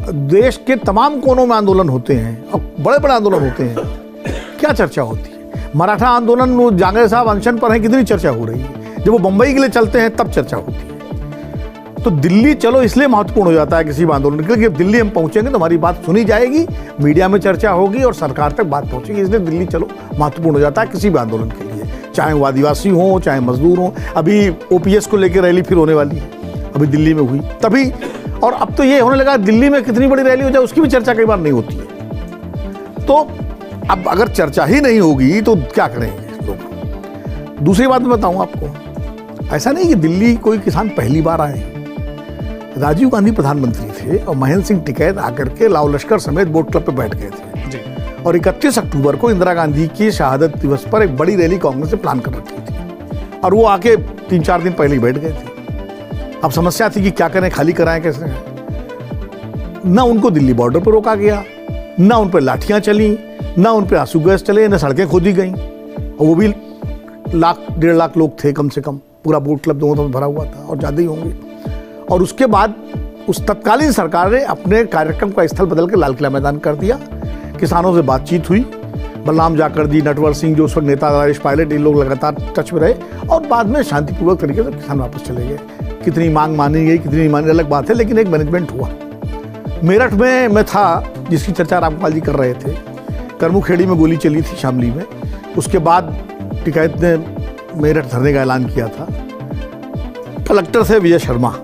देश के तमाम कोनों में आंदोलन होते हैं और बड़े बड़े आंदोलन होते हैं, क्या चर्चा होती है? मराठा आंदोलन, वो जांगड़े साहब अनशन पर हैं, कितनी चर्चा हो रही है। जब वो बंबई के लिए चलते हैं तब चर्चा होती है। तो दिल्ली चलो इसलिए महत्वपूर्ण हो जाता है किसी भी आंदोलन के लिए, दिल्ली हम पहुंचेंगे तो हमारी बात सुनी जाएगी, मीडिया में चर्चा होगी और सरकार तक बात पहुंचेगी, इसलिए दिल्ली चलो महत्वपूर्ण हो जाता है किसी भी आंदोलन के लिए, चाहे वो आदिवासी हो चाहे मजदूर हो। अभी ओपीएस को लेकर रैली फिर होने वाली है, अभी दिल्ली में हुई तभी, और अब तो ये होने लगा दिल्ली में कितनी बड़ी रैली हो जाए उसकी भी चर्चा कई बार नहीं होती है। तो अब अगर चर्चा ही नहीं होगी तो क्या करेंगे लोग? दूसरी बात मैं बताऊं आपको, ऐसा नहीं कि दिल्ली कोई किसान पहली बार आए। राजीव गांधी प्रधानमंत्री थे और महेंद्र सिंह टिकैत आकर के लाव लश्कर समेत बोट क्लब पे बैठ गए थे जी। और 31 अक्टूबर को इंदिरा गांधी की शहादत दिवस पर एक बड़ी रैली कांग्रेस ने प्लान कर रखी थी और वो आके 3-4 दिन पहले ही बैठ गए थे। अब समस्या थी कि क्या करें, खाली कराएं कैसे? ना उनको दिल्ली बॉर्डर पर रोका गया, ना उन पर लाठियां चली, ना उन पर आंसू गैस चले, ना सड़कें खोदी गई, और वो भी 1-1.5 लाख लोग थे कम से कम, पूरा बोट क्लब दोनों तरफ भरा हुआ था और ज़्यादा ही होंगे। और उसके बाद उस तत्कालीन सरकार ने अपने कार्यक्रम का स्थल बदल के लाल किला मैदान कर दिया। किसानों से बातचीत हुई, बलराम जाखड़, नटवर सिंह जो उस वक्त नेता, राजेश पायलट, ये लोग लगातार टच में रहे और बाद में शांतिपूर्वक तरीके से किसान वापस चले गए। कितनी मांग मानी गई कितनी नहीं मानी अलग बात है, लेकिन एक मैनेजमेंट हुआ। मेरठ में मैं था जिसकी चर्चा रामपाल जी कर रहे थे, करमुखेड़ी में गोली चली थी शामली में, उसके बाद टिकैत ने मेरठ धरने का ऐलान किया था। कलेक्टर थे विजय शर्मा,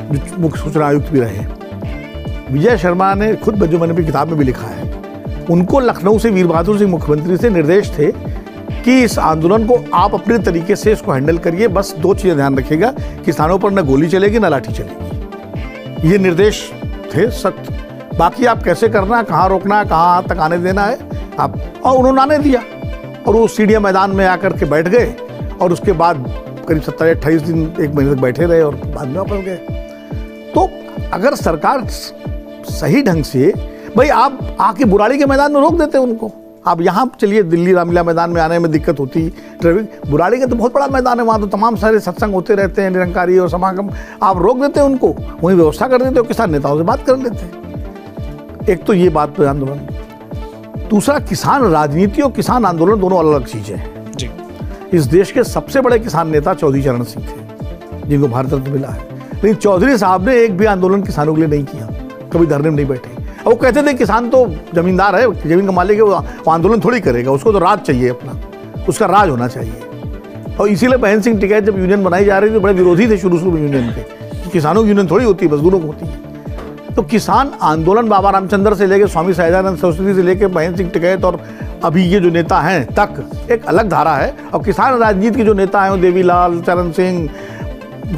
जो मुख्य सूचना आयुक्त भी रहे। विजय शर्मा ने खुद, जो मैंने अपनी किताब में भी लिखा है, उनको लखनऊ से वीर बहादुर सिंह मुख्यमंत्री से निर्देश थे कि इस आंदोलन को आप अपने तरीके से इसको हैंडल करिए, बस 2 चीज़ें ध्यान रखिएगा, किसानों पर न गोली चलेगी न लाठी चलेगी। ये निर्देश थे सख्त। बाकी आप कैसे करना, कहाँ रोकना, कहाँ तक आने देना है आप, और उन्होंने आने दिया और वो सीढ़ियाँ मैदान में आकर के बैठ गए और उसके बाद करीब 27-28 दिन 1 महीने तक बैठे रहे और बाद में वापस गए। तो अगर सरकार सही ढंग से, भाई आप आके बुराड़ी के मैदान में रोक देते उनको, आप यहाँ चलिए दिल्ली रामलीला मैदान में आने में दिक्कत होती, ट्रैफिक, बुराड़ी का तो बहुत बड़ा मैदान है, वहाँ तो तमाम सारे सत्संग होते रहते हैं, निरंकारी और समागम, आप रोक देते हैं उनको, वहीं व्यवस्था कर देते हो, किसान नेताओं से बात कर लेते हैं। एक तो ये बात पे आंदोलन। दूसरा, किसान राजनीति और किसान आंदोलन दोनों अलग अलग चीज़ें हैं जी। इस देश के सबसे बड़े किसान नेता चौधरी चरण सिंह थे, जिनको भारत रत्न मिला है, लेकिन चौधरी साहब ने एक भी आंदोलन किसानों के लिए नहीं किया, कभी धरने में नहीं बैठे। वो कहते थे किसान तो जमींदार है, जमीन का मालिक है, वो आंदोलन थोड़ी करेगा, उसको तो राज चाहिए, अपना उसका राज होना चाहिए। और इसीलिए महेंद्र सिंह टिकैत जब यूनियन बनाई जा रही थी, बड़े विरोधी थे शुरू में यूनियन के, किसानों की यूनियन थोड़ी होती है, मजदूरों को होती है। तो किसान आंदोलन बाबा रामचंद्र से लेकर स्वामी सहजानंद सरस्वती से लेकर महेंद्र सिंह टिकैत और अभी ये जो नेता हैं तक एक अलग धारा है। और किसान राजनीति के जो नेता हैं, देवीलाल, चरण सिंह,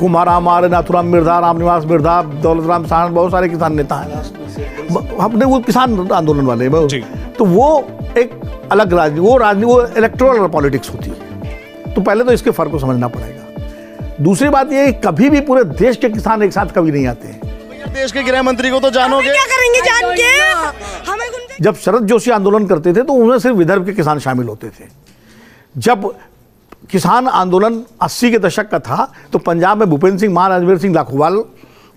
कुमार आमार, नाथुराम मिर्धा, रामनिवास मिर्धा, दौलत राम साहन, बहुत सारे किसान नेता हैं अपने, वो किसान आंदोलन वाले। तो वो एक अलग राजनीति, वो इलेक्टोरल पॉलिटिक्स होती है। तो पहले तो इसके फर्क को समझना पड़ेगा। दूसरी बात ये, कभी भी पूरे देश के किसान एक साथ कभी नहीं आते हैं। देश के गृह मंत्री को तो जानोगे, क्या करेंगे जान के? हमें जब शरद जोशी आंदोलन करते थे तो उनमें सिर्फ विदर्भ के किसान शामिल होते थे। जब किसान आंदोलन 80 के दशक का था तो पंजाब में भूपेंद्र सिंह मान, अजमेर सिंह लाखोवाल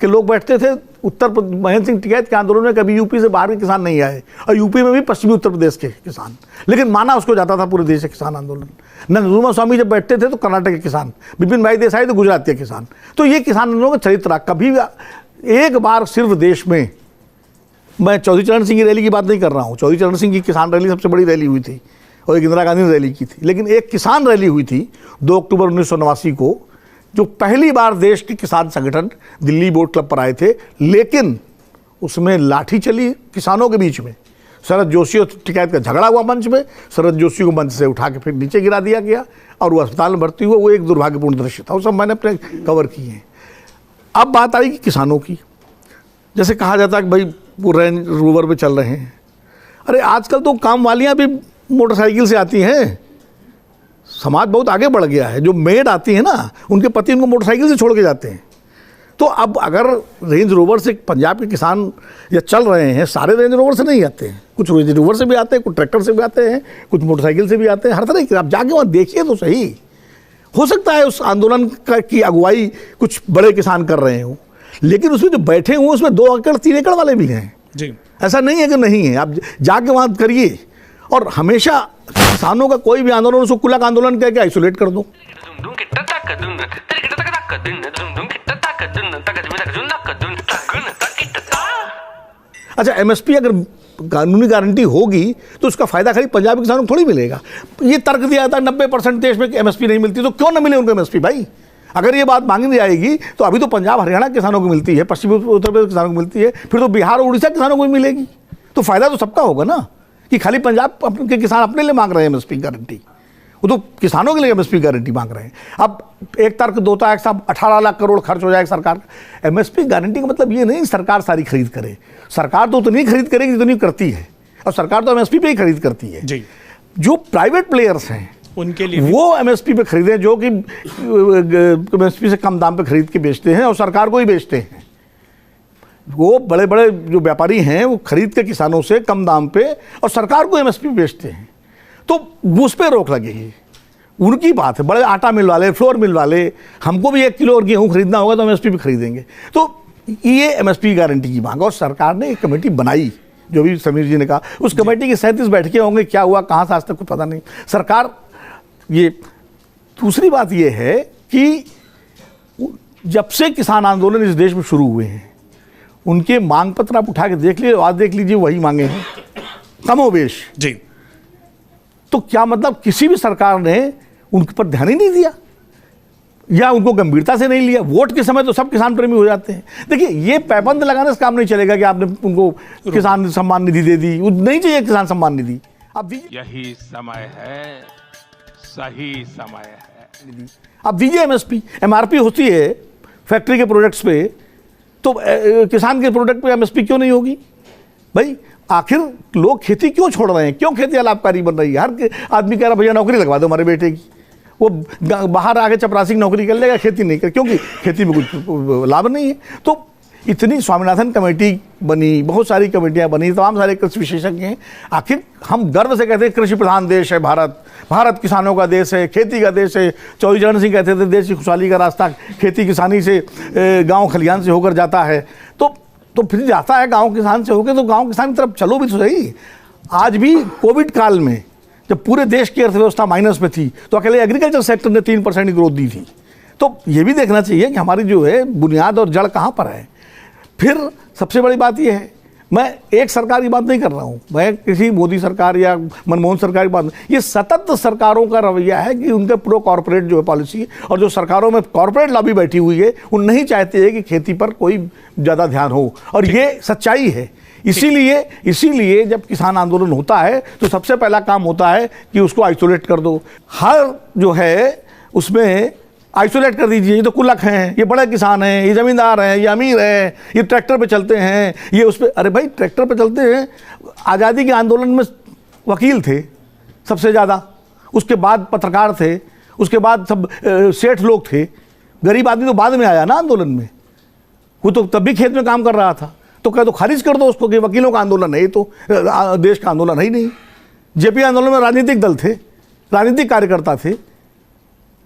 के लोग बैठते थे। महेंद्र सिंह टिकैत के आंदोलन में कभी यूपी से बाहर के किसान नहीं आए, और यूपी में भी पश्चिमी उत्तर प्रदेश के किसान, लेकिन माना उसको जाता था पूरे देश के किसान आंदोलन। नरसिम्हा स्वामी जब बैठते थे तो कर्नाटक के किसान, बिपिन भाई देसाई तो गुजरात के किसान। तो ये किसान आंदोलन का चरित्र कभी एक बार सिर्फ देश में, मैं चौधरी चरण सिंह की रैली की बात नहीं कर रहा हूँ, चौधरी चरण सिंह की किसान रैली सबसे बड़ी रैली हुई थी और एक इंदिरा गांधी ने रैली की थी, लेकिन एक किसान रैली हुई थी 2 अक्टूबर 1989 को, जो पहली बार देश के किसान संगठन दिल्ली बोट क्लब पर आए थे, लेकिन उसमें लाठी चली किसानों के बीच में। शरद जोशी और टिकैत का झगड़ा हुआ मंच में, शरद जोशी को मंच से उठा के फिर नीचे गिरा दिया गया और वो अस्पताल में भर्ती हुआ। वो एक दुर्भाग्यपूर्ण दृश्य था, वो सब मैंने अपने कवर किए हैं। अब बात आई कि किसानों की, जैसे कहा जाता है कि भाई वो रेंज रोवर पे चल रहे हैं, अरे आजकल तो काम वालियाँ भी मोटरसाइकिल से आती हैं, समाज बहुत आगे बढ़ गया है। जो मेड आती है ना, उनके पति उनको मोटरसाइकिल से छोड़ के जाते हैं। तो अब अगर रेंज रोवर से पंजाब के किसान या चल रहे हैं, सारे रेंज रोवर से नहीं आते हैं, कुछ रेंज रोवर से भी आते हैं, कुछ ट्रैक्टर से भी आते हैं, कुछ मोटरसाइकिल से भी आते हैं, हर तरह के। आप जाके वहाँ देखिए तो सही, हो सकता है उस आंदोलन की अगुवाई कुछ बड़े किसान कर रहे हों, लेकिन उसमें जो बैठे हुए उसमें 2 एकड़ 3 एकड़ वाले भी हैं जी। ऐसा नहीं है कि नहीं है। आप जाके वहाँ करिए और हमेशा किसानों का कोई भी आंदोलन उसको कुलक आंदोलन कह के आइसोलेट कर दो। अच्छा, एमएसपी अगर कानूनी गारंटी होगी तो उसका फायदा खाली पंजाबी किसानों को थोड़ी मिलेगा। ये तर्क दिया था 90% देश में एमएसपी नहीं मिलती, तो क्यों ना मिले उनको एमएसपी भाई? अगर ये बात मांगी जाएगी तो अभी तो पंजाब हरियाणा किसानों को मिलती है, पश्चिमी उत्तर प्रदेश किसानों को मिलती है, फिर तो बिहार और उड़ीसा किसानों को भी मिलेगी। तो फायदा तो सबका होगा ना, कि खाली पंजाब के किसान अपने लिए मांग रहे हैं एमएसपी गारंटी, वो तो किसानों के लिए एमएसपी गारंटी मांग रहे हैं। अब एक तर्क दोता है साहब 18 लाख करोड़ खर्च हो जाएगा सरकार। एमएसपी गारंटी का मतलब ये नहीं सरकार सारी खरीद करे, सरकार तो उतनी खरीद करेगी जितनी करती है, और सरकार तो एमएसपी पे ही खरीद करती है जी। जो प्राइवेट प्लेयर्स हैं उनके लिए वो एमएसपी पे खरीदें, जो कि एमएसपी से कम दाम पे खरीद के बेचते हैं और सरकार को ही बेचते हैं। वो बड़े बड़े जो व्यापारी हैं वो खरीद के किसानों से कम दाम पे और सरकार को एमएसपी बेचते हैं, तो उस पर रोक लगेगी। उनकी बात है, बड़े आटा मिल वाले, फ्लोर मिल वाले, हमको भी 1 किलो और गेहूँ खरीदना होगा तो एमएसपी पे खरीदेंगे। तो ये एमएसपी गारंटी की मांग, और सरकार ने एक कमेटी बनाई, जो भी समीर जी ने कहा, उस कमेटी की 37 बैठकें होंगे, क्या हुआ कहाँ से आज तक कुछ पता नहीं। सरकार ये दूसरी बात ये है कि जब से किसान आंदोलन इस देश में शुरू हुए हैं उनके मांग पत्र आप उठा के देख लीजिए, आज देख लीजिए वही मांगे हैं कमोबेश जी। तो क्या मतलब किसी भी सरकार ने उनके पर ध्यान ही नहीं दिया या उनको गंभीरता से नहीं लिया? वोट के समय तो सब किसान प्रेमी हो जाते हैं। देखिए, ये पाबंद लगाने से काम नहीं चलेगा कि आपने उनको किसान सम्मान निधि दे दी, नहीं चाहिए किसान सम्मान निधि। आप दीजिए, यही समय है, सही समय है। आप दीजिए एमएसपी। एमआरपी होती है फैक्ट्री के प्रोडक्ट्स पे, तो किसान के प्रोडक्ट पे एमएसपी क्यों नहीं होगी भाई? आखिर लोग खेती क्यों छोड़ रहे हैं? क्यों खेती अलाभकारी बन रही है? हर आदमी कह रहा भैया नौकरी लगवा दो हमारे बेटे की, वो बाहर आके चपरासी की नौकरी कर लेगा, खेती नहीं कर, क्योंकि खेती में कुछ लाभ नहीं है। तो इतनी स्वामीनाथन कमेटी बनी, बहुत सारी कमेटियां बनी, तमाम सारे कृषि विशेषज्ञ हैं। आखिर हम गर्व से कहते हैं कृषि प्रधान देश है भारत, भारत किसानों का देश है, खेती का देश है। चौधरी चरण सिंह कहते थे देश की खुशहाली का रास्ता खेती किसानी से, गांव खलिहान से होकर जाता है। तो फिर जाता है गांव किसान से होकर, तो गांव किसान की तरफ चलो भी तो सही। आज भी कोविड काल में जब पूरे देश की अर्थव्यवस्था माइनस में थी तो अकेले एग्रीकल्चर सेक्टर ने 3% की ग्रोथ दी थी। तो ये भी देखना चाहिए कि हमारी जो है बुनियाद और जड़ कहाँ पर है। फिर सबसे बड़ी बात यह है, मैं एक सरकार की बात नहीं कर रहा हूँ, मैं किसी मोदी सरकार या मनमोहन सरकार की बात नहीं, ये सतत सरकारों का रवैया है कि उनके प्रो कॉर्पोरेट जो है पॉलिसी, और जो सरकारों में कॉर्पोरेट लॉबी बैठी हुई है वो नहीं चाहते हैं कि खेती पर कोई ज़्यादा ध्यान हो, और ये सच्चाई है। इसीलिए जब किसान आंदोलन होता है तो सबसे पहला काम होता है कि उसको आइसोलेट कर दो। हर जो है उसमें आइसोलेट कर दीजिए, ये तो कुलक हैं, ये बड़े किसान हैं, ये ज़मींदार हैं, ये अमीर हैं, ये ट्रैक्टर पे चलते हैं, ये उस पर, अरे भाई ट्रैक्टर पे चलते हैं। आज़ादी के आंदोलन में वकील थे सबसे ज़्यादा, उसके बाद पत्रकार थे, उसके बाद सब सेठ लोग थे। गरीब आदमी तो बाद में आया ना आंदोलन में, वो तो तब भी खेत में काम कर रहा था। तो कह दो खारिज कर दो उसको कि वकीलों का आंदोलन है, ये तो देश का आंदोलन है ही नहीं। जेपी आंदोलन में राजनीतिक दल थे, राजनीतिक कार्यकर्ता थे।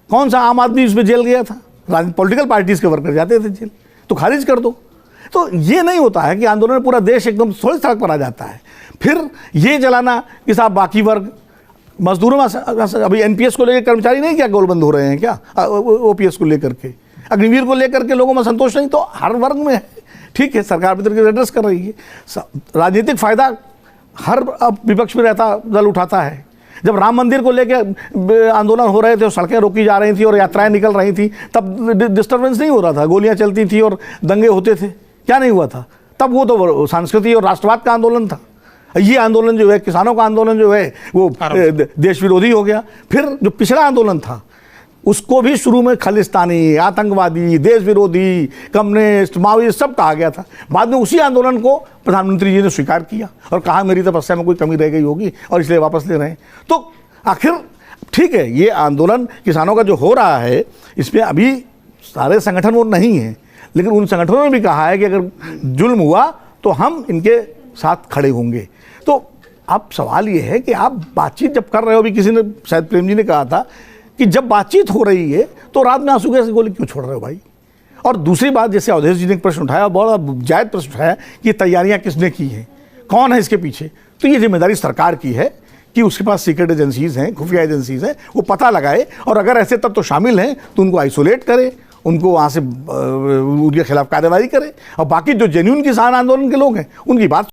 कौन सा आम आदमी उसमें जेल गया था? पॉलिटिकल पार्टीज के वर्कर जाते थे जेल, तो खारिज कर दो। तो ये नहीं होता है कि आंदोलन में पूरा देश एकदम थोड़ी सड़क पर आ जाता है। फिर ये चलाना कि साहब बाकी वर्ग मजदूरों में, अभी एनपीएस को लेकर कर्मचारी नहीं क्या गोलबंद हो रहे हैं क्या? ओपीएस को लेकर के, अग्निवीर को लेकर के लोगों में संतोष नहीं, तो हर वर्ग में है। ठीक है, सरकार भी तरीके से एड्रेस कर रही है। राजनीतिक फायदा हर विपक्ष में रहता दल उठाता है। जब राम मंदिर को लेकर आंदोलन हो रहे थे और सड़कें रोकी जा रही थी और यात्राएं निकल रही थी, तब डिस्टर्बेंस नहीं हो रहा था, गोलियां चलती थी और दंगे होते थे, क्या नहीं हुआ था तब? वो तो सांस्कृतिक और राष्ट्रवाद का आंदोलन था। ये आंदोलन जो है, किसानों का आंदोलन जो है, वो देश विरोधी हो गया। फिर जो पिछड़ा आंदोलन था उसको भी शुरू में खालिस्तानी, आतंकवादी, देश विरोधी, कम्युनिस्ट, माओवादी सब कहा गया था। बाद में उसी आंदोलन को प्रधानमंत्री जी ने स्वीकार किया और कहा मेरी तपस्या में कोई कमी रह गई होगी और इसलिए वापस ले रहे हैं। तो आखिर ठीक है, ये आंदोलन किसानों का जो हो रहा है, इसमें अभी सारे संगठन वो नहीं हैं, लेकिन उन संगठनों ने भी कहा है कि अगर जुल्म हुआ तो हम इनके साथ खड़े होंगे। तो अब सवाल ये है कि आप बातचीत जब कर रहे हो, अभी किसी ने, शायद प्रेम जी ने कहा था कि जब बातचीत हो रही है तो रात में आंसू गैस की गोली क्यों छोड़ रहे हो भाई? और दूसरी बात, जैसे अवधेश जी ने एक प्रश्न उठाया, बड़ा जायज प्रश्न उठाया कि ये तैयारियां किसने की हैं, कौन है इसके पीछे। तो ये जिम्मेदारी सरकार की है कि उसके पास सीक्रेट एजेंसीज हैं, खुफिया एजेंसीज हैं, वो पता लगाए और अगर ऐसे तत्व शामिल हैं तो उनको आइसोलेट करे, उनको वहाँ से उनके खिलाफ कार्रवाई करे और बाकी जो जेन्युइन किसान आंदोलन के लोग हैं उनकी बात